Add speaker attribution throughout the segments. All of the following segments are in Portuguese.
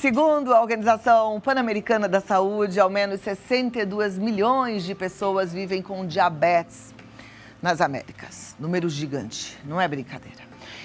Speaker 1: Segundo a Organização Pan-Americana da Saúde, ao menos 62 milhões de pessoas vivem com diabetes nas Américas. Número gigante, não é brincadeira.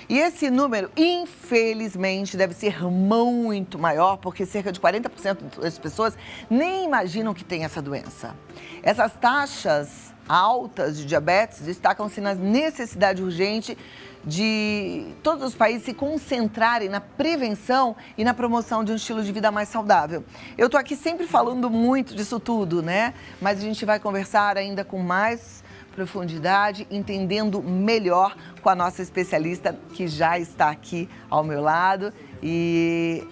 Speaker 1: E esse número, infelizmente, deve ser muito maior, porque cerca de 40% das pessoas nem imaginam que tem essa doença. Essas taxas altas de diabetes destacam-se na necessidade urgente de todos os países se concentrarem na prevenção e na promoção de um estilo de vida mais saudável. Eu estou aqui sempre falando muito disso tudo, né? Mas a gente vai conversar ainda com mais profundidade, entendendo melhor com a nossa especialista que já está aqui ao meu lado e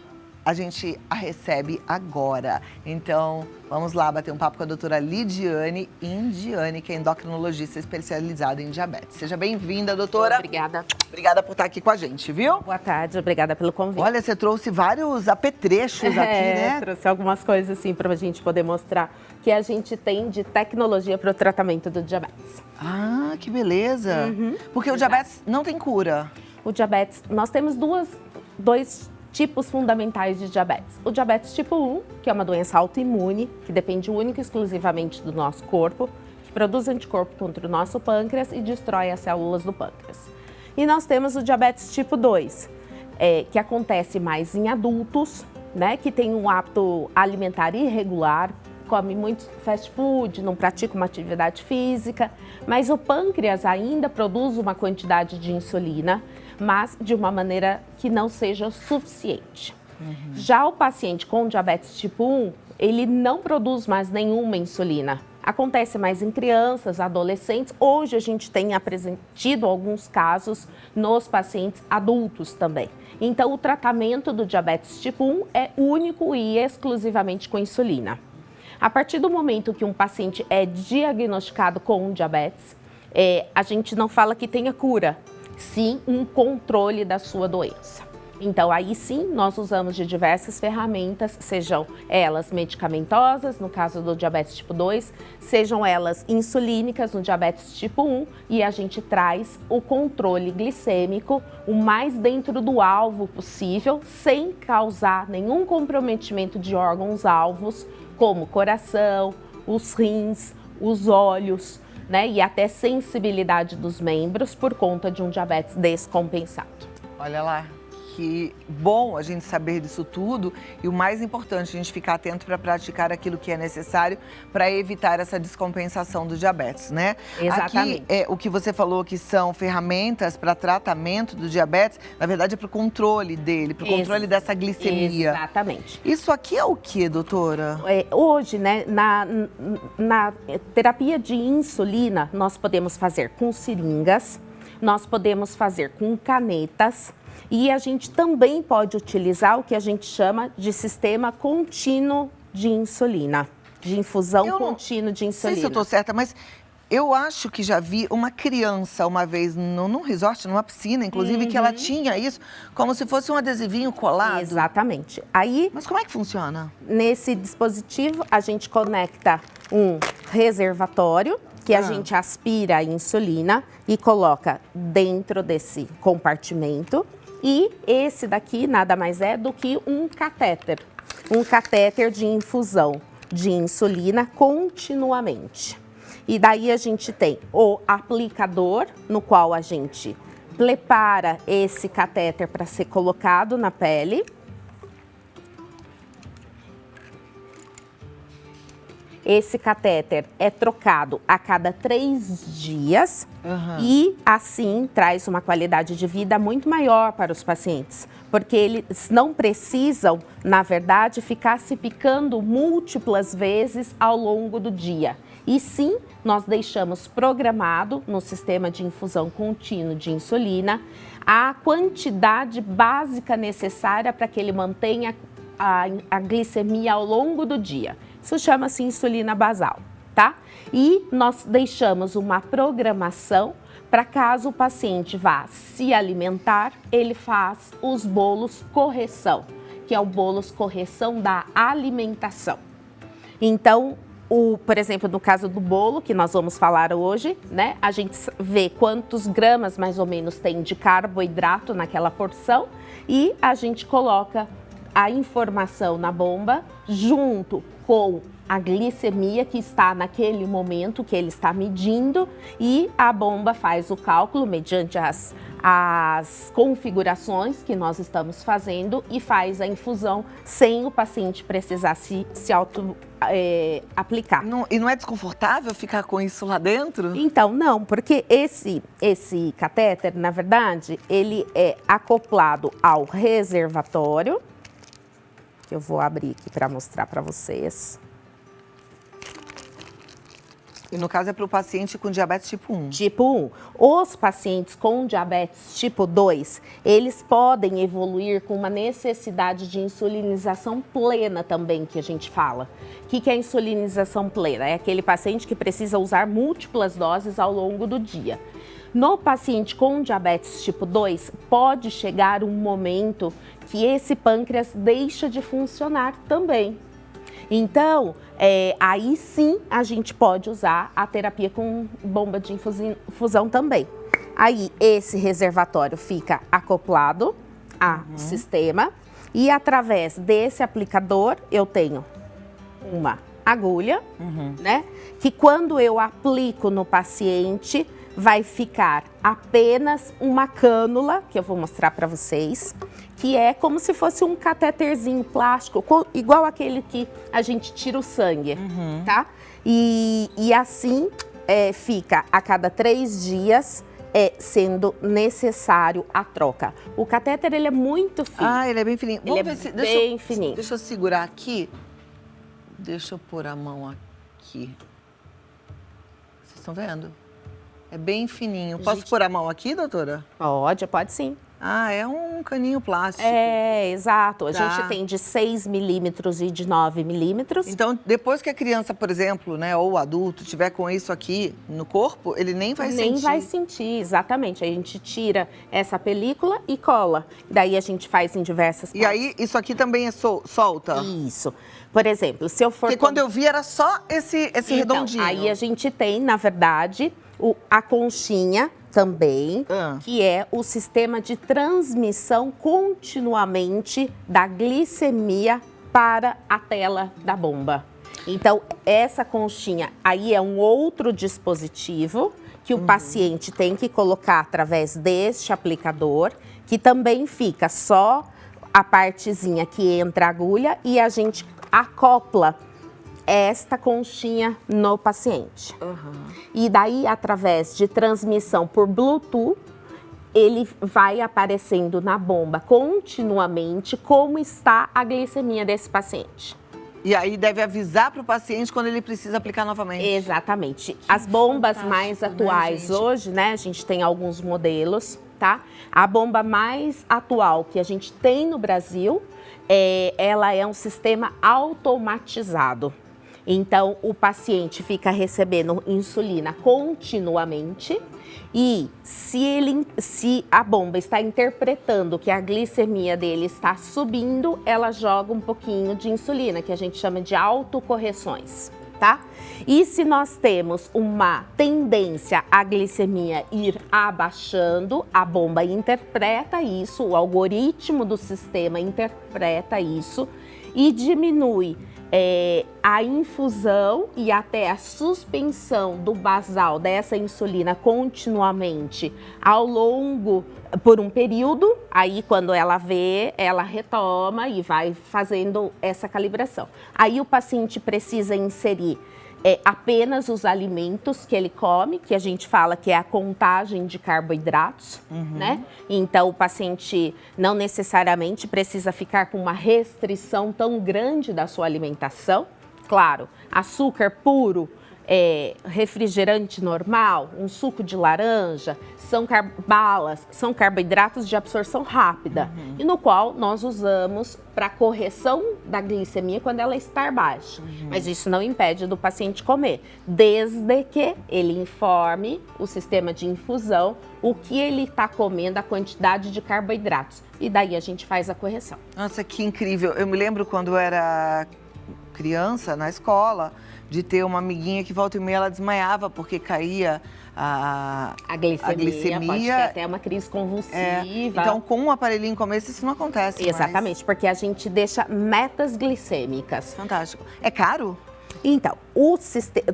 Speaker 1: a gente a recebe agora. Então, vamos lá bater um papo com a doutora Lidiane Indiani, que é endocrinologista especializada em diabetes. Seja bem-vinda, doutora.
Speaker 2: Obrigada.
Speaker 1: Obrigada por estar aqui com a gente, viu?
Speaker 2: Boa tarde, obrigada pelo convite.
Speaker 1: Olha, você trouxe vários apetrechos aqui, né?
Speaker 2: Trouxe algumas coisas assim para a gente poder mostrar que a gente tem de tecnologia para o tratamento do diabetes.
Speaker 1: Ah, que beleza. Porque o diabetes não tem cura.
Speaker 2: O diabetes, nós temos dois tipos fundamentais de diabetes. O diabetes tipo 1, que é uma doença autoimune, que depende única e exclusivamente do nosso corpo, que produz anticorpo contra o nosso pâncreas e destrói as células do pâncreas. E nós temos o diabetes tipo 2, que acontece mais em adultos, né, que tem um hábito alimentar irregular, come muito fast food, não pratica uma atividade física, mas o pâncreas ainda produz uma quantidade de insulina, mas de uma maneira que não seja suficiente. Já o paciente com diabetes tipo 1, ele não produz mais nenhuma insulina. Acontece mais em crianças, adolescentes. Hoje a gente tem tido alguns casos nos pacientes adultos também. Então o tratamento do diabetes tipo 1 é único e exclusivamente com insulina. A partir do momento que um paciente é diagnosticado com diabetes, a gente não fala que tenha cura, sim um controle da sua doença. Então, aí sim, nós usamos de diversas ferramentas, sejam elas medicamentosas, no caso do diabetes tipo 2, sejam elas insulínicas no diabetes tipo 1, e a gente traz o controle glicêmico o mais dentro do alvo possível, sem causar nenhum comprometimento de órgãos-alvos, como o coração, os rins, os olhos, né, e até sensibilidade dos membros por conta de um diabetes descompensado.
Speaker 1: Olha lá, que bom a gente saber disso tudo e o mais importante, a gente ficar atento para praticar aquilo que é necessário para evitar essa descompensação do diabetes, né?
Speaker 2: Exatamente.
Speaker 1: Aqui, o que você falou que são ferramentas para tratamento do diabetes, na verdade é para o controle dele, para o controle dessa glicemia.
Speaker 2: Exatamente.
Speaker 1: Isso aqui é o que, doutora?
Speaker 2: Hoje, né, na terapia de insulina, nós podemos fazer com seringas, nós podemos fazer com canetas, e a gente também pode utilizar o que a gente chama de sistema contínuo de insulina, de infusão contínua de insulina.
Speaker 1: Não sei se eu estou certa, mas eu acho que já vi uma criança uma vez num resort, numa piscina, inclusive, que ela tinha isso como se fosse um adesivinho colado.
Speaker 2: Exatamente.
Speaker 1: Mas como é que funciona?
Speaker 2: Nesse dispositivo, a gente conecta um reservatório, que a gente aspira a insulina e coloca dentro desse compartimento. E esse daqui nada mais é do que um catéter de infusão de insulina continuamente. E daí a gente tem o aplicador, no qual a gente prepara esse catéter para ser colocado na pele. Esse catéter é trocado a cada 3 dias e, assim, traz uma qualidade de vida muito maior para os pacientes, porque eles não precisam, na verdade, ficar se picando múltiplas vezes ao longo do dia. E sim, nós deixamos programado no sistema de infusão contínua de insulina a quantidade básica necessária para que ele mantenha a glicemia ao longo do dia. Isso chama-se insulina basal, tá? E nós deixamos uma programação para caso o paciente vá se alimentar, ele faz os bolos correção, que é o bolos correção da alimentação. Então, por exemplo, no caso do bolo, que nós vamos falar hoje, né? A gente vê quantos gramas mais ou menos tem de carboidrato naquela porção e a gente coloca a informação na bomba junto com a glicemia que está naquele momento que ele está medindo e a bomba faz o cálculo mediante as configurações que nós estamos fazendo e faz a infusão sem o paciente precisar se aplicar.
Speaker 1: E não é desconfortável ficar com isso lá dentro?
Speaker 2: Então, não, porque esse catéter, na verdade, ele é acoplado ao reservatório. Eu vou abrir aqui para mostrar para vocês.
Speaker 1: E no caso é para o paciente com diabetes tipo 1.
Speaker 2: Tipo 1. Os pacientes com diabetes tipo 2, eles podem evoluir com uma necessidade de insulinização plena também, que a gente fala. O que é insulinização plena? É aquele paciente que precisa usar múltiplas doses ao longo do dia. No paciente com diabetes tipo 2, pode chegar um momento que esse pâncreas deixa de funcionar também. Então, aí sim a gente pode usar a terapia com bomba de infusão também. Aí esse reservatório fica acoplado ao sistema e através desse aplicador eu tenho uma agulha, né? Que quando eu aplico no paciente vai ficar apenas uma cânula, que eu vou mostrar para vocês, que é como se fosse um cateterzinho plástico, igual aquele que a gente tira o sangue, tá? E assim fica a cada 3 dias, sendo necessário a troca. O catéter, ele é muito fino.
Speaker 1: Ah, ele é bem fininho.
Speaker 2: Ele bem fininho.
Speaker 1: Deixa eu segurar aqui. Deixa eu pôr a mão aqui. Vocês estão vendo? É bem fininho. Posso pôr a mão aqui, doutora?
Speaker 2: Pode sim.
Speaker 1: Ah, é um caninho plástico.
Speaker 2: Exato. A gente tem de 6 milímetros e de 9 milímetros.
Speaker 1: Então, depois que a criança, por exemplo, né, ou o adulto, tiver com isso aqui no corpo, ele nem vai sentir.
Speaker 2: Nem vai sentir, exatamente. A gente tira essa película e cola. Daí a gente faz em diversas partes.
Speaker 1: E aí, isso aqui também é solta?
Speaker 2: Isso. Por exemplo, se eu for...
Speaker 1: Porque quando eu vi, era só esse redondinho.
Speaker 2: Aí a gente tem, na verdade, a conchinha também, que é o sistema de transmissão continuamente da glicemia para a tela da bomba. Então, essa conchinha aí é um outro dispositivo que o paciente tem que colocar através deste aplicador, que também fica só a partezinha que entra a agulha e a gente acopla esta conchinha no paciente. E daí, através de transmissão por Bluetooth, ele vai aparecendo na bomba continuamente como está a glicemia desse paciente.
Speaker 1: E aí deve avisar para o paciente quando ele precisa aplicar novamente.
Speaker 2: Exatamente. As bombas mais atuais hoje, né, a gente tem alguns modelos, tá? A bomba mais atual que a gente tem no Brasil, ela é um sistema automatizado. Então, o paciente fica recebendo insulina continuamente e se a bomba está interpretando que a glicemia dele está subindo, ela joga um pouquinho de insulina, que a gente chama de autocorreções, tá? E se nós temos uma tendência à glicemia ir abaixando, a bomba interpreta isso, o algoritmo do sistema interpreta isso e diminui a infusão e até a suspensão do basal dessa insulina continuamente ao longo, por um período, aí quando ela vê, ela retoma e vai fazendo essa calibração. Aí o paciente precisa inserir apenas os alimentos que ele come, que a gente fala que é a contagem de carboidratos, né? Então, o paciente não necessariamente precisa ficar com uma restrição tão grande da sua alimentação. Claro, açúcar puro, refrigerante normal, um suco de laranja, balas, são carboidratos de absorção rápida, e no qual nós usamos para correção da glicemia quando ela está baixa. Mas isso não impede do paciente comer, desde que ele informe o sistema de infusão o que ele está comendo, a quantidade de carboidratos. E daí a gente faz a correção.
Speaker 1: Nossa, que incrível. Eu me lembro quando eu era criança, na escola, de ter uma amiguinha que volta e meia ela desmaiava porque caía
Speaker 2: A glicemia pode ter até uma crise convulsiva.
Speaker 1: Então, com um aparelhinho como esse, isso não acontece
Speaker 2: Exatamente, porque a gente deixa metas glicêmicas.
Speaker 1: Fantástico. É caro?
Speaker 2: Então,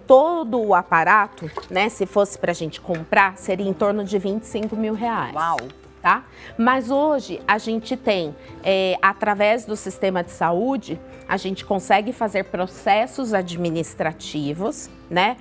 Speaker 2: todo o aparato, né, se fosse pra gente comprar, seria em torno de R$25 mil.
Speaker 1: Uau!
Speaker 2: Tá? Mas hoje a gente tem, através do sistema de saúde, a gente consegue fazer processos administrativos, né,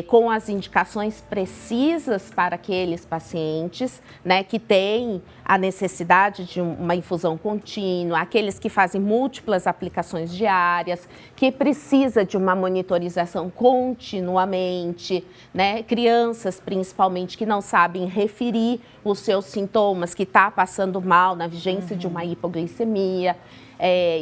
Speaker 2: com as indicações precisas para aqueles pacientes, né, que têm a necessidade de uma infusão contínua, aqueles que fazem múltiplas aplicações diárias, que precisa de uma monitorização continuamente, né, crianças principalmente que não sabem referir os seus sintomas, que está passando mal na vigência de uma hipoglicemia.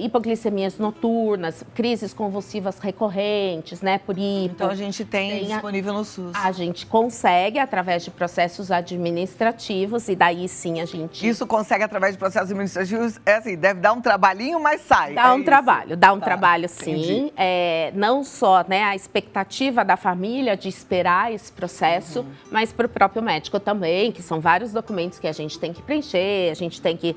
Speaker 2: Hipoglicemias noturnas, crises convulsivas recorrentes, né, por hipo.
Speaker 1: Então a gente tem disponível no SUS.
Speaker 2: A gente consegue através de processos administrativos e daí sim a gente...
Speaker 1: Isso consegue através de processos administrativos, assim, deve dar um trabalhinho, mas sai.
Speaker 2: Dá um trabalho sim. Não só, né, a expectativa da família de esperar esse processo, mas para o próprio médico também, que são vários documentos que a gente tem que preencher, a gente tem que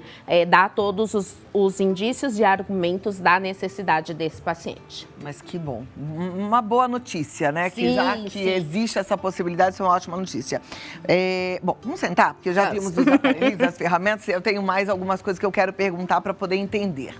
Speaker 2: dar todos os indícios e argumentos da necessidade desse paciente.
Speaker 1: Mas que bom. Uma boa notícia, né?
Speaker 2: Sim,
Speaker 1: já que existe essa possibilidade, isso é uma ótima notícia. Bom, vamos sentar, porque já vimos os aparelhos, as ferramentas. Eu tenho mais algumas coisas que eu quero perguntar para poder entender.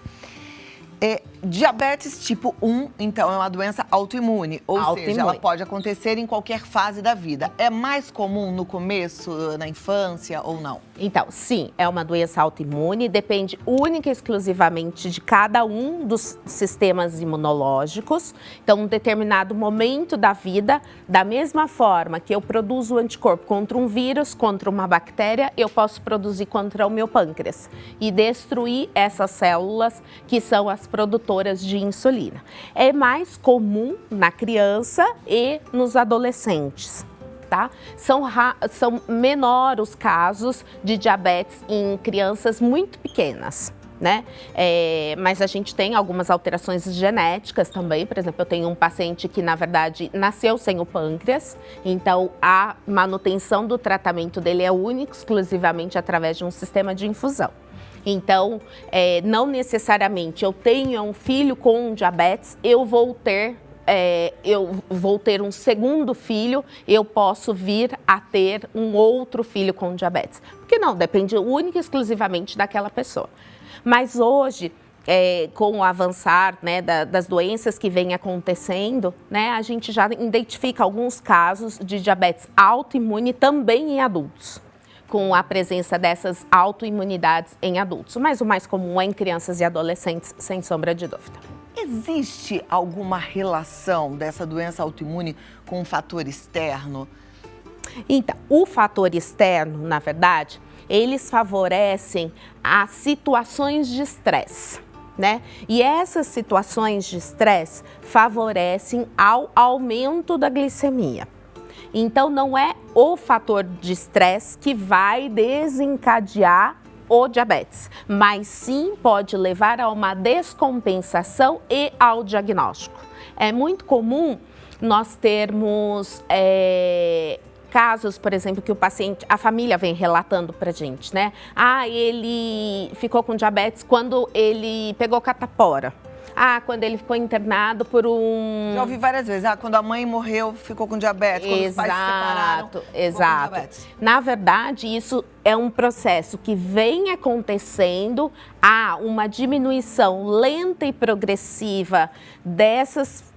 Speaker 1: Diabetes tipo 1, então, é uma doença autoimune, ou seja, ela pode acontecer em qualquer fase da vida. É mais comum no começo, na infância ou não?
Speaker 2: Então, sim, é uma doença autoimune, depende única e exclusivamente de cada um dos sistemas imunológicos. Então, um determinado momento da vida, da mesma forma que eu produzo anticorpo contra um vírus, contra uma bactéria, eu posso produzir contra o meu pâncreas e destruir essas células que são as produtoras de insulina. É mais comum na criança e nos adolescentes. Tá? São menores os casos de diabetes em crianças muito pequenas, né? Mas a gente tem algumas alterações genéticas também. Por exemplo, eu tenho um paciente que, na verdade, nasceu sem o pâncreas. Então, a manutenção do tratamento dele é única, exclusivamente através de um sistema de infusão. Então, não necessariamente eu tenho um filho com diabetes, eu vou ter um segundo filho, eu posso vir a ter um outro filho com diabetes. Porque não, depende única e exclusivamente daquela pessoa. Mas hoje, com o avançar, né, das doenças que vem acontecendo, né, a gente já identifica alguns casos de diabetes autoimune também em adultos, com a presença dessas autoimunidades em adultos. Mas o mais comum é em crianças e adolescentes, sem sombra de dúvida.
Speaker 1: Existe alguma relação dessa doença autoimune com um fator externo?
Speaker 2: Então, o fator externo, na verdade, eles favorecem as situações de estresse, né? E essas situações de estresse favorecem ao aumento da glicemia. Então, não é o fator de estresse que vai desencadear o diabetes, mas sim pode levar a uma descompensação e ao diagnóstico. É muito comum nós termos casos, por exemplo, que a família vem relatando pra gente, né? Ele ficou com diabetes quando ele pegou catapora. Quando ele ficou internado por
Speaker 1: Já ouvi várias vezes. Quando a mãe morreu, ficou com diabetes. Quando os pais se separaram, ficou com diabetes.
Speaker 2: Na verdade, isso é um processo que vem acontecendo. Há uma diminuição lenta e progressiva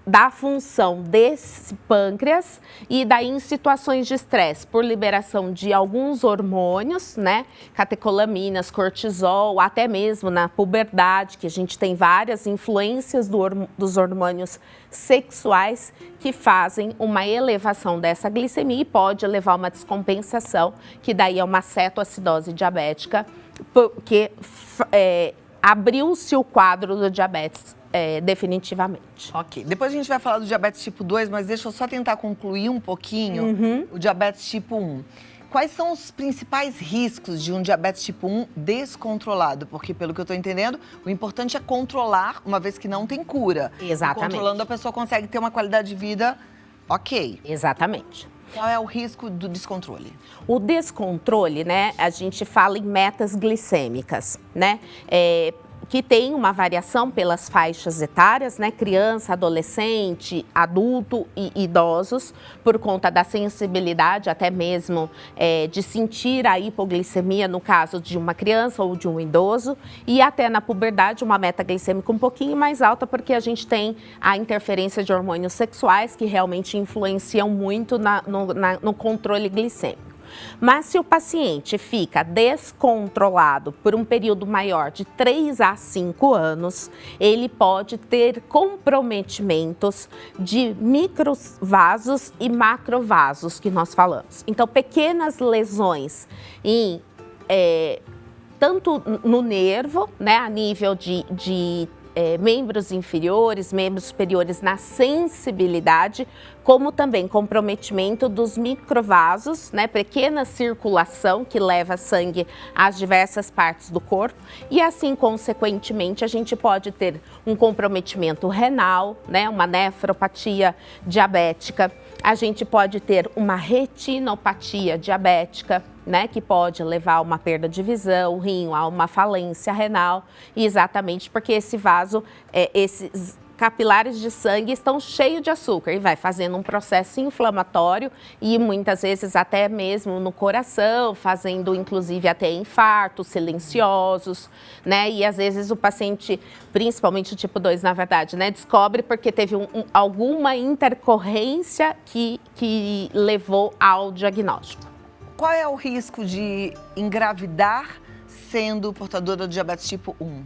Speaker 2: da função desse pâncreas e daí em situações de estresse, por liberação de alguns hormônios, né? Catecolaminas, cortisol, até mesmo na puberdade, que a gente tem várias influências dos hormônios sexuais que fazem uma elevação dessa glicemia e pode levar a uma descompensação, que daí é uma cetoacidose diabética, porque abriu-se o quadro do diabetes definitivamente.
Speaker 1: Ok. Depois a gente vai falar do diabetes tipo 2, mas deixa eu só tentar concluir um pouquinho o diabetes tipo 1. Quais são os principais riscos de um diabetes tipo 1 descontrolado? Porque, pelo que eu estou entendendo, o importante é controlar, uma vez que não tem cura.
Speaker 2: Exatamente.
Speaker 1: E controlando, a pessoa consegue ter uma qualidade de vida Ok.
Speaker 2: Exatamente.
Speaker 1: Qual é o risco do descontrole?
Speaker 2: O descontrole, né, a gente fala em metas glicêmicas, né, que tem uma variação pelas faixas etárias, né, criança, adolescente, adulto e idosos, por conta da sensibilidade até mesmo de sentir a hipoglicemia no caso de uma criança ou de um idoso, e até na puberdade uma meta glicêmica um pouquinho mais alta, porque a gente tem a interferência de hormônios sexuais que realmente influenciam muito no controle glicêmico. Mas se o paciente fica descontrolado por um período maior de 3 a 5 anos, ele pode ter comprometimentos de microvasos e macrovasos que nós falamos. Então, pequenas lesões em tanto no nervo, né, a nível de membros inferiores, membros superiores na sensibilidade, como também comprometimento dos microvasos, né, pequena circulação que leva sangue às diversas partes do corpo, e assim, consequentemente, a gente pode ter um comprometimento renal, né, uma nefropatia diabética, a gente pode ter uma retinopatia diabética, né, que pode levar a uma perda de visão, rim, a uma falência renal, exatamente porque esse vaso, esses capilares de sangue estão cheios de açúcar e vai fazendo um processo inflamatório e muitas vezes até mesmo no coração, fazendo inclusive até infartos silenciosos, né? E às vezes o paciente, principalmente o tipo 2, na verdade, né, descobre porque teve alguma intercorrência que levou ao diagnóstico.
Speaker 1: Qual é o risco de engravidar sendo portadora do diabetes tipo 1?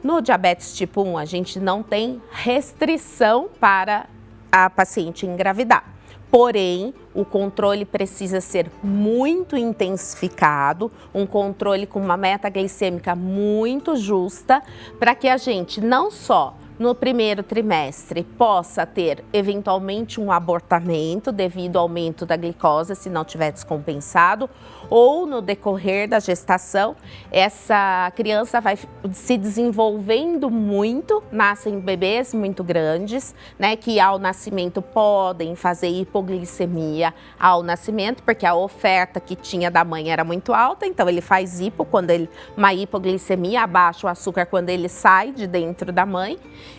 Speaker 2: No diabetes tipo 1, a gente não tem restrição para a paciente engravidar. Porém, o controle precisa ser muito intensificado, um controle com uma meta glicêmica muito justa, para que a gente não só no primeiro trimestre possa ter eventualmente um abortamento devido ao aumento da glicose, se não tiver descompensado, ou no decorrer da gestação, essa criança vai se desenvolvendo muito, nascem bebês muito grandes, né, que ao nascimento podem fazer hipoglicemia ao nascimento, porque a oferta que tinha da mãe era muito alta, então ele faz uma hipoglicemia, abaixa o açúcar quando ele sai de dentro da mãe.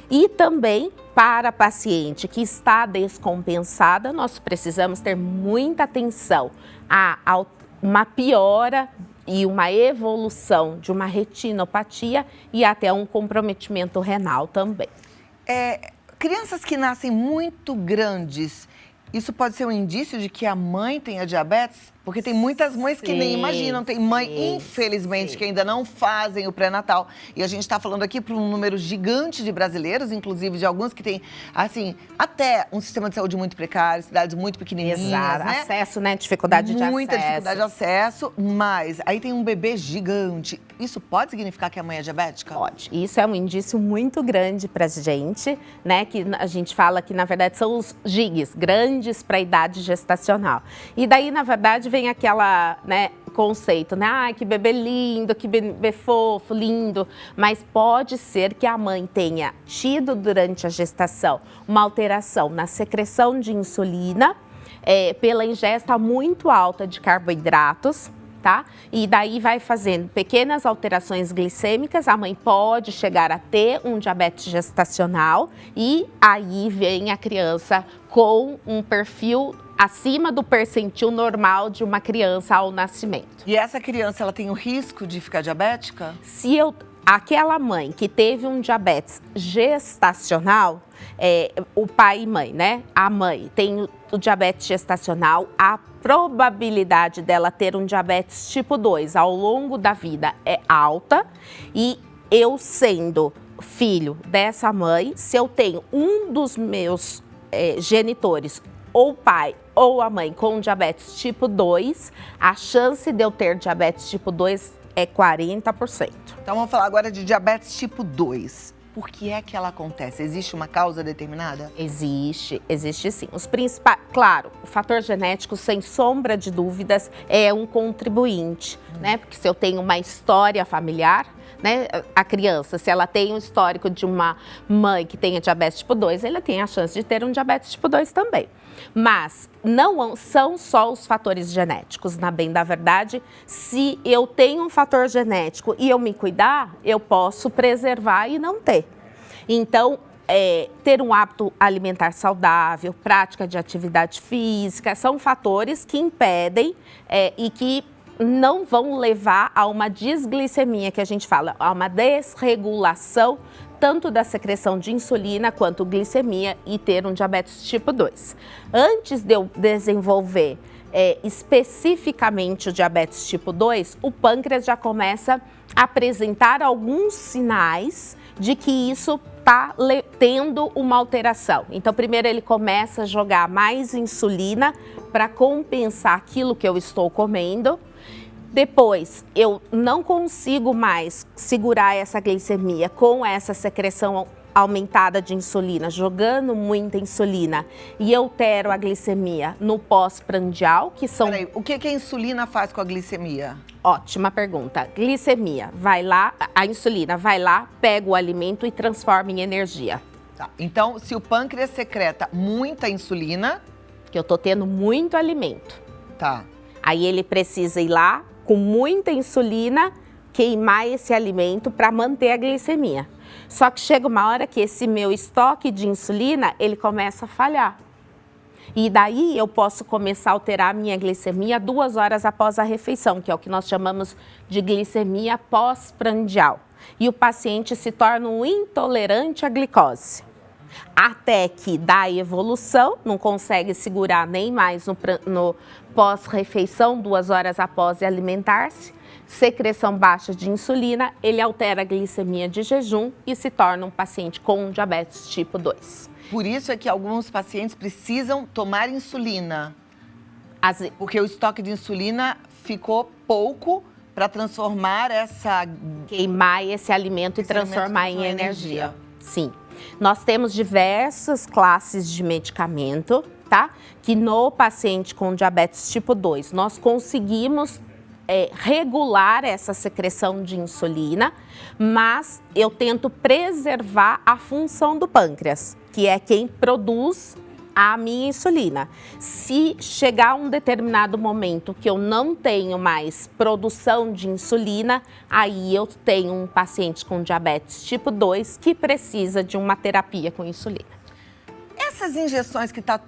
Speaker 2: E também para a paciente que está descompensada, nós precisamos ter muita atenção a uma piora e uma evolução de uma retinopatia e até um comprometimento renal também.
Speaker 1: Crianças que nascem muito grandes, isso pode ser um indício de que a mãe tenha diabetes? Porque tem muitas mães que nem imaginam, tem mãe, infelizmente, que ainda não fazem o pré-natal. E a gente está falando aqui para um número gigante de brasileiros, inclusive de alguns que têm, assim, até um sistema de saúde muito precário, cidades muito pequenininhas,
Speaker 2: Exato.
Speaker 1: né?
Speaker 2: Acesso, né? Dificuldade de acesso.
Speaker 1: Muita dificuldade de acesso, mas aí tem um bebê gigante. Isso pode significar que a mãe é diabética?
Speaker 2: Pode. Isso é um indício muito grande para a gente, né? Que a gente fala que, na verdade, são os GIGs, grandes para a idade gestacional. E daí, na verdade, vem aquela, né, conceito, né? Ai, que bebê lindo, que bebê fofo, lindo. Mas pode ser que a mãe tenha tido durante a gestação uma alteração na secreção de insulina pela ingesta muito alta de carboidratos. Tá? E daí vai fazendo pequenas alterações glicêmicas, a mãe pode chegar a ter um diabetes gestacional e aí vem a criança com um perfil acima do percentil normal de uma criança ao nascimento.
Speaker 1: E essa criança, ela tem o risco de ficar diabética?
Speaker 2: Aquela mãe que teve um diabetes gestacional, o pai e mãe, né? A mãe tem o diabetes gestacional, a probabilidade dela ter um diabetes tipo 2 ao longo da vida é alta. E eu sendo filho dessa mãe, se eu tenho um dos meus genitores, ou o pai ou a mãe com diabetes tipo 2, a chance de eu ter diabetes tipo 2 é 40%.
Speaker 1: Então vamos falar agora de diabetes tipo 2. Por que é que ela acontece? Existe uma causa determinada?
Speaker 2: Existe sim. Os principais, claro, o fator genético, sem sombra de dúvidas, é um contribuinte, né? Porque se eu tenho uma história familiar, né, a criança, se ela tem um histórico de uma mãe que tenha diabetes tipo 2, ela tem a chance de ter um diabetes tipo 2 também. Mas não são só os fatores genéticos, na bem da verdade, se eu tenho um fator genético e eu me cuidar, eu posso preservar e não ter. Então, ter um hábito alimentar saudável, prática de atividade física, são fatores que impedem e que não vão levar a uma desglicemia, que a gente fala, a uma desregulação tanto da secreção de insulina quanto glicemia e ter um diabetes tipo 2. Antes de eu desenvolver especificamente o diabetes tipo 2, o pâncreas já começa a apresentar alguns sinais de que isso está tendo uma alteração. Então, primeiro ele começa a jogar mais insulina para compensar aquilo que eu estou comendo. Depois, eu não consigo mais segurar essa glicemia com essa secreção aumentada de insulina, jogando muita insulina, e altero a glicemia no pós-prandial, que são...
Speaker 1: Peraí, o que a insulina faz com a glicemia?
Speaker 2: Ótima pergunta. Glicemia, vai lá, a insulina vai lá, pega o alimento e transforma em energia.
Speaker 1: Tá. Então, se o pâncreas secreta muita insulina...
Speaker 2: Que eu tô tendo muito alimento.
Speaker 1: Tá.
Speaker 2: Aí ele precisa ir lá, com muita insulina, queimar esse alimento para manter a glicemia. Só que chega uma hora que esse meu estoque de insulina, ele começa a falhar. E daí eu posso começar a alterar a minha glicemia 2 horas após a refeição, que é o que nós chamamos de glicemia pós-prandial. E o paciente se torna um intolerante à glicose. Até que dá evolução, não consegue segurar nem mais no pós-refeição, 2 horas após alimentar-se, secreção baixa de insulina, ele altera a glicemia de jejum e se torna um paciente com diabetes tipo 2.
Speaker 1: Por isso é que alguns pacientes precisam tomar insulina,
Speaker 2: As...
Speaker 1: porque o estoque de insulina ficou pouco para transformar
Speaker 2: queimar esse alimento e transformar em energia. Sim. Nós temos diversas classes de medicamento, tá? Que no paciente com diabetes tipo 2, nós conseguimos regular essa secreção de insulina, mas eu tento preservar a função do pâncreas, que é quem produz a minha insulina. Se chegar um determinado momento que eu não tenho mais produção de insulina, aí eu tenho um paciente com diabetes tipo 2 que precisa de uma terapia com insulina.
Speaker 1: Essas injeções que tá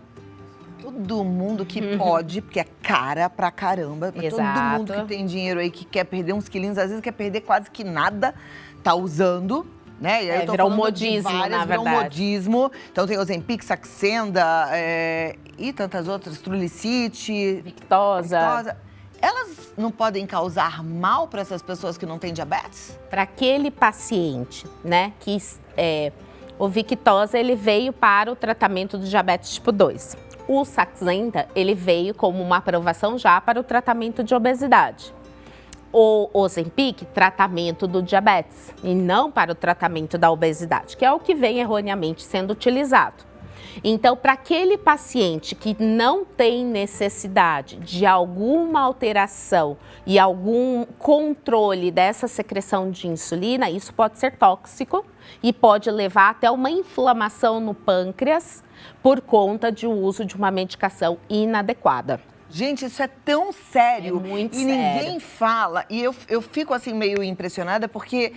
Speaker 1: todo mundo que pode, porque é cara pra caramba, pra todo mundo que tem dinheiro aí, que quer perder uns quilinhos, às vezes quer perder quase que nada, tá usando. Né? E aí eu tô
Speaker 2: virou um
Speaker 1: falando
Speaker 2: modismo,
Speaker 1: de várias,
Speaker 2: na
Speaker 1: virou
Speaker 2: verdade.
Speaker 1: um modismo. Então tem Ozempic, Saxenda e tantas outras, Trulicity,
Speaker 2: Victoza.
Speaker 1: Elas não podem causar mal para essas pessoas que não têm diabetes?
Speaker 2: Para aquele paciente, né, que o Victoza, ele veio para o tratamento do diabetes tipo 2. O Saxenda, ele veio como uma aprovação já para o tratamento de obesidade. O Ozempic, tratamento do diabetes e não para o tratamento da obesidade, que é o que vem erroneamente sendo utilizado. Então, para aquele paciente que não tem necessidade de alguma alteração e algum controle dessa secreção de insulina, isso pode ser tóxico e pode levar até uma inflamação no pâncreas por conta de uso de uma medicação inadequada.
Speaker 1: Gente, isso é tão sério.
Speaker 2: É muito
Speaker 1: e
Speaker 2: sério.
Speaker 1: Ninguém fala. E eu fico assim meio impressionada porque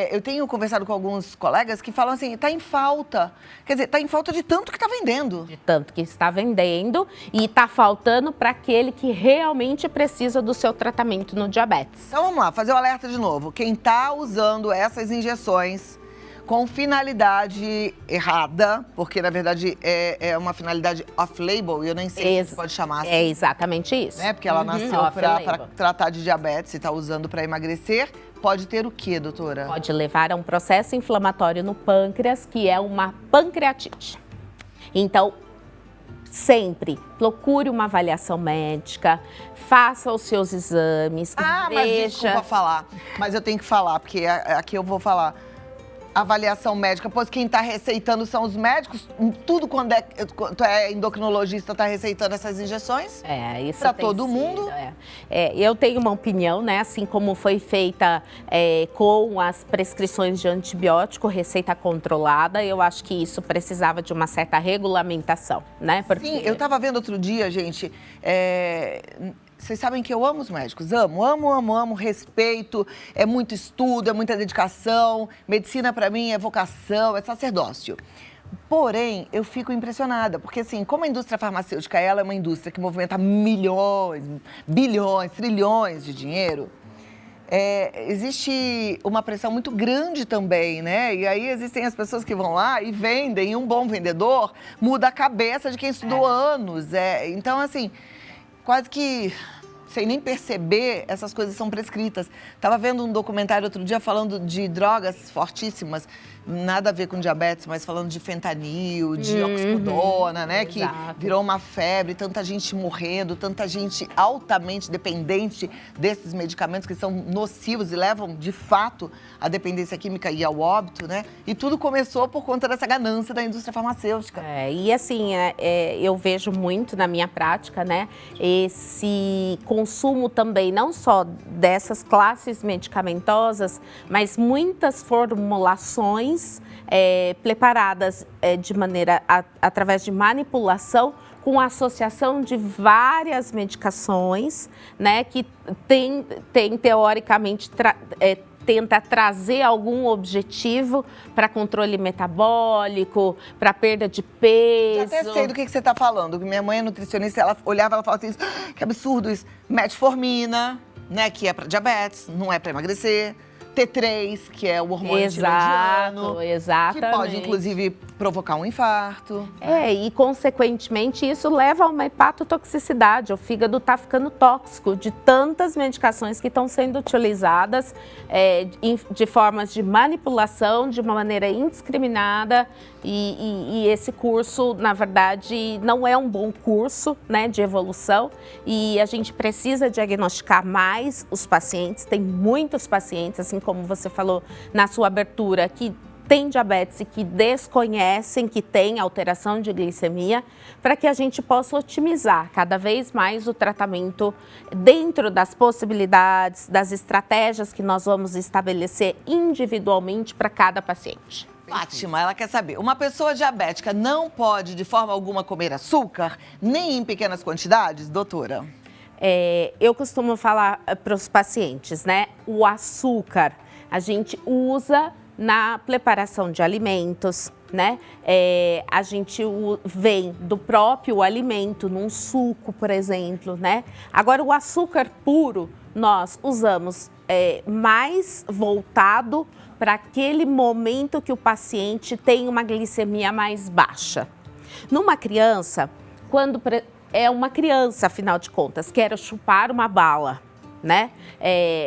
Speaker 1: eu tenho conversado com alguns colegas que falam assim, tá em falta. Quer dizer, tá em falta de tanto que tá vendendo.
Speaker 2: De tanto que está vendendo e tá faltando para aquele que realmente precisa do seu tratamento no diabetes.
Speaker 1: Então vamos lá, fazer o alerta de novo. Quem tá usando essas injeções com finalidade errada, porque na verdade é uma finalidade off-label, e eu nem sei se pode chamar assim.
Speaker 2: É exatamente isso.
Speaker 1: Né? Porque ela nasceu para tratar de diabetes e está usando para emagrecer. Pode ter o quê, doutora?
Speaker 2: Pode levar a um processo inflamatório no pâncreas, que é uma pancreatite. Então, sempre procure uma avaliação médica, faça os seus exames,
Speaker 1: mas desculpa falar, mas eu tenho que falar, porque aqui eu vou falar. avaliação médica, pois quem está receitando são os médicos, tudo quando é endocrinologista está receitando essas injeções?
Speaker 2: Isso
Speaker 1: para todo mundo?
Speaker 2: Eu tenho uma opinião, né? Assim como foi feita com as prescrições de antibiótico, receita controlada, eu acho que isso precisava de uma certa regulamentação, né? Porque...
Speaker 1: Sim, eu estava vendo outro dia, gente, vocês sabem que eu amo os médicos, amo, respeito, é muito estudo, é muita dedicação, medicina para mim é vocação, é sacerdócio. Porém, eu fico impressionada, porque assim, como a indústria farmacêutica, ela é uma indústria que movimenta milhões, bilhões, trilhões de dinheiro, existe uma pressão muito grande também, né? E aí existem as pessoas que vão lá e vendem, e um bom vendedor muda a cabeça de quem estudou anos. Então, assim, quase que sem nem perceber, essas coisas são prescritas. Estava vendo um documentário outro dia falando de drogas fortíssimas, nada a ver com diabetes, mas falando de fentanil, de oxicodona, né?
Speaker 2: Exato.
Speaker 1: Que virou uma febre, tanta gente morrendo, tanta gente altamente dependente desses medicamentos que são nocivos e levam, de fato, à dependência química e ao óbito, né? E tudo começou por conta dessa ganância da indústria farmacêutica.
Speaker 2: E assim, eu vejo muito na minha prática, né? Esse consumo também, não só dessas classes medicamentosas, mas muitas formulações preparadas de maneira, através de manipulação, com associação de várias medicações, né? Que tem teoricamente, tenta trazer algum objetivo para controle metabólico, para perda de peso.
Speaker 1: Eu até sei do que você está falando. Minha mãe é nutricionista, ela olhava, ela falava assim, que absurdo isso. Metformina, né, que é para diabetes, não é para emagrecer. T3, que é o hormônio tiroidiano.
Speaker 2: Exatamente.
Speaker 1: Que pode, inclusive, provocar um infarto.
Speaker 2: E, consequentemente, isso leva a uma hepatotoxicidade. O fígado está ficando tóxico de tantas medicações que estão sendo utilizadas de formas de manipulação, de uma maneira indiscriminada. E esse curso, na verdade, não é um bom curso, né, de evolução. E a gente precisa diagnosticar mais os pacientes. Tem muitos pacientes, assim como você falou na sua abertura, que têm diabetes e que desconhecem que tem alteração de glicemia, para que a gente possa otimizar cada vez mais o tratamento dentro das possibilidades, das estratégias que nós vamos estabelecer individualmente para cada paciente.
Speaker 1: Fátima, ela quer saber, uma pessoa diabética não pode de forma alguma comer açúcar, nem em pequenas quantidades, doutora?
Speaker 2: Eu costumo falar para os pacientes, né? O açúcar a gente usa na preparação de alimentos, né? A gente vem do próprio alimento, num suco, por exemplo, né? Agora, o açúcar puro, nós usamos mais voltado para aquele momento que o paciente tem uma glicemia mais baixa. Numa criança, quando é uma criança, afinal de contas, quer chupar uma bala, né?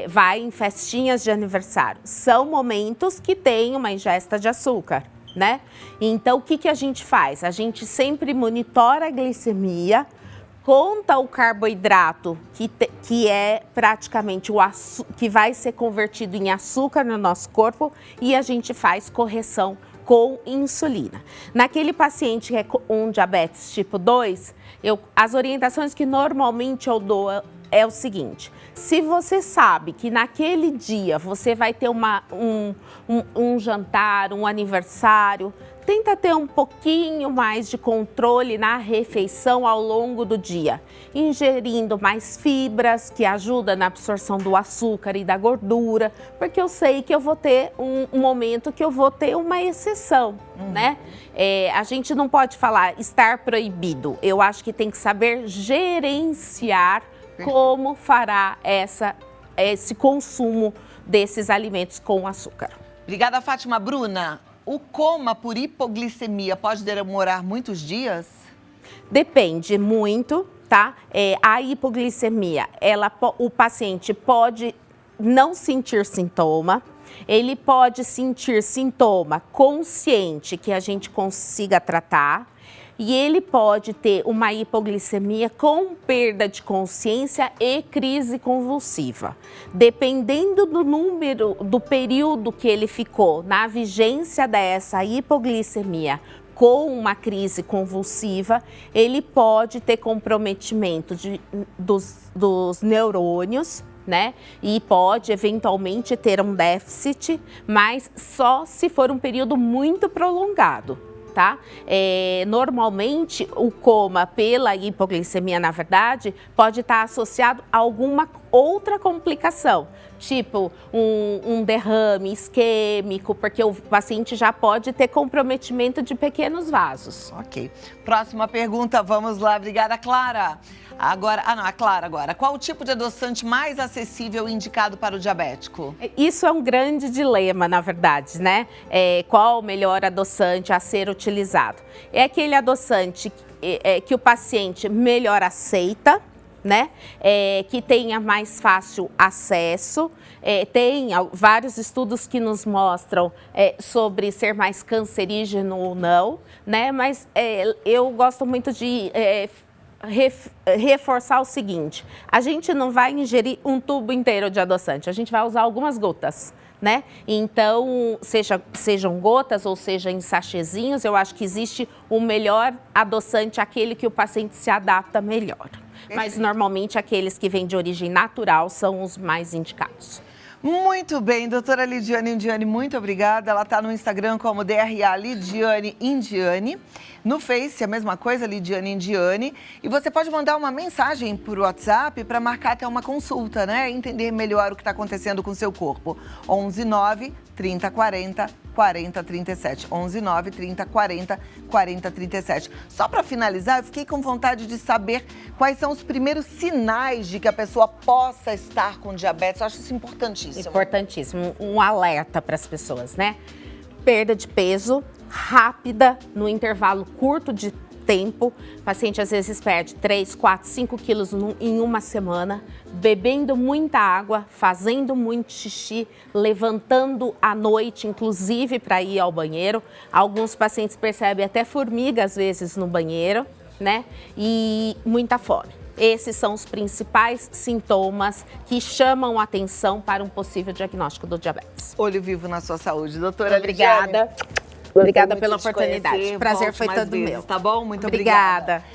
Speaker 2: Vai em festinhas de aniversário. São momentos que tem uma ingesta de açúcar, né? Então, o que a gente faz? A gente sempre monitora a glicemia, conta o carboidrato, que é praticamente que vai ser convertido em açúcar no nosso corpo, e a gente faz correção com insulina. Naquele paciente que é com diabetes tipo 2, as orientações que normalmente eu dou é o seguinte: se você sabe que naquele dia você vai ter um jantar, um aniversário, tenta ter um pouquinho mais de controle na refeição ao longo do dia, ingerindo mais fibras, que ajudam na absorção do açúcar e da gordura, porque eu sei que eu vou ter um momento que eu vou ter uma exceção, né? A gente não pode falar estar proibido, eu acho que tem que saber gerenciar como fará esse consumo desses alimentos com açúcar.
Speaker 1: Obrigada, Fátima. Bruna, o coma por hipoglicemia pode demorar muitos dias?
Speaker 2: Depende muito, tá? A hipoglicemia, o paciente pode não sentir sintoma, ele pode sentir sintoma consciente que a gente consiga tratar, E ele pode ter uma hipoglicemia com perda de consciência e crise convulsiva. Dependendo do número, do período que ele ficou na vigência dessa hipoglicemia com uma crise convulsiva, ele pode ter comprometimento dos neurônios, né? E pode eventualmente ter um déficit, mas só se for um período muito prolongado, tá? Normalmente, o coma pela hipoglicemia, na verdade, pode estar associado a alguma outra complicação, tipo um derrame isquêmico, porque o paciente já pode ter comprometimento de pequenos vasos.
Speaker 1: Ok. Próxima pergunta, vamos lá. Obrigada, Clara. Agora, a Clara agora. Qual o tipo de adoçante mais acessível e indicado para o diabético?
Speaker 2: Isso é um grande dilema, na verdade, né? Qual o melhor adoçante a ser utilizado? É aquele adoçante que o paciente melhor aceita, né? Que tenha mais fácil acesso. Tem vários estudos que nos mostram sobre ser mais cancerígeno ou não, né? Mas eu gosto muito de reforçar o seguinte: a gente não vai ingerir um tubo inteiro de adoçante, a gente vai usar algumas gotas, né? Então, sejam gotas ou seja em sachêzinhos, eu acho que existe o melhor adoçante, aquele que o paciente se adapta melhor. Mas normalmente aqueles que vêm de origem natural são os mais indicados.
Speaker 1: Muito bem, doutora Lidiane Indiani, muito obrigada. Ela está no Instagram como DRA Lidiane Indiani. No Face, a mesma coisa, Lidiane Indiani. E você pode mandar uma mensagem por WhatsApp para marcar até uma consulta, né? Entender melhor o que está acontecendo com o seu corpo. 11 9 30 40 40 37. 11 9 30 40 40 37. Só para finalizar, eu fiquei com vontade de saber quais são os primeiros sinais de que a pessoa possa estar com diabetes. Eu acho isso importantíssimo.
Speaker 2: Importantíssimo. Um alerta para as pessoas, né? Perda de peso rápida, no intervalo curto de tempo. O paciente às vezes perde 3, 4, 5 quilos em uma semana, bebendo muita água, fazendo muito xixi, levantando à noite, inclusive para ir ao banheiro. Alguns pacientes percebem até formiga às vezes no banheiro, né? E muita fome. Esses são os principais sintomas que chamam a atenção para um possível diagnóstico do diabetes.
Speaker 1: Olho vivo na sua saúde, doutora
Speaker 2: Obrigada.
Speaker 1: Lidiane.
Speaker 2: Obrigada pela oportunidade. Prazer foi todo meu.
Speaker 1: Tá bom? Muito obrigada.